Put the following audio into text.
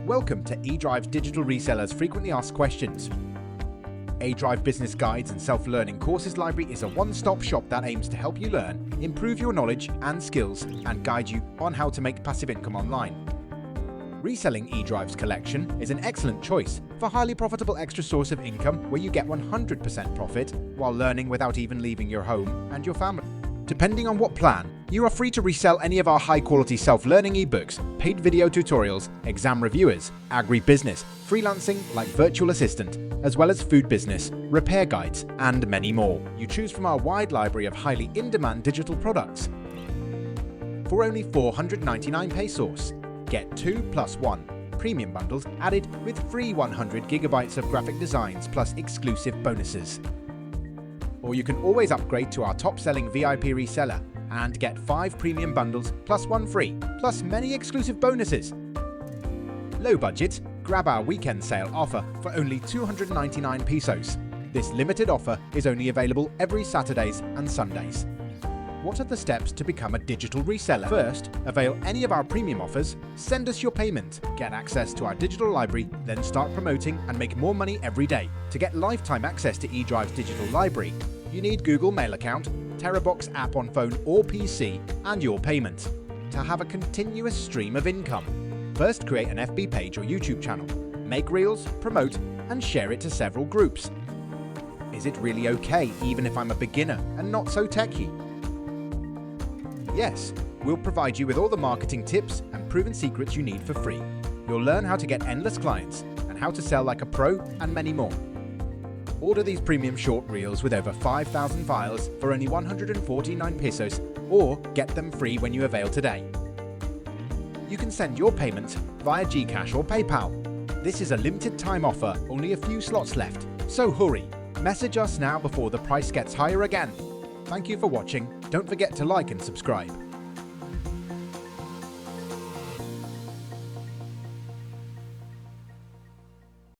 Welcome to eDrive's Digital Resellers Frequently Asked Questions. eDrive Business Guides and Self-Learning Courses Library is a one-stop shop that aims to help you learn, improve your knowledge and skills, and guide you on how to make passive income online. Reselling eDrive's collection is an excellent choice for a highly profitable extra source of income where you get 100% profit while learning without even leaving your home and your family. Depending on what plan, you are free to resell any of our high-quality self-learning ebooks, paid video tutorials, exam reviewers, agri-business, freelancing like virtual assistant, as well as food business, repair guides, and many more. You choose from our wide library of highly in-demand digital products. For only 499 pesos, get 2 + 1 premium bundles added with free 100 gigabytes of graphic designs plus exclusive bonuses. Or you can always upgrade to our top-selling VIP reseller and get 5 premium bundles plus 1 free, plus many exclusive bonuses. Low budget? Grab our weekend sale offer for only 299 pesos. This limited offer is only available every Saturdays and Sundays. What are the steps to become a digital reseller? First, avail any of our premium offers, send us your payment, get access to our digital library, then start promoting and make more money every day. To get lifetime access to eDrive's digital library, you need Google Mail account, Terabox app on phone or PC, and your payment. To have a continuous stream of income, first create an FB page or YouTube channel, make reels, promote, and share it to several groups. Is it really okay even if I'm a beginner and not so techy? Yes, we'll provide you with all the marketing tips and proven secrets you need for free. You'll learn how to get endless clients and how to sell like a pro and many more. Order these premium short reels with over 5,000 files for only 149 pesos or get them free when you avail today. You can send your payment via GCash or PayPal. This is a limited time offer, only a few slots left, so hurry. Message us now before the price gets higher again. Thank you for watching. Don't forget to like and subscribe.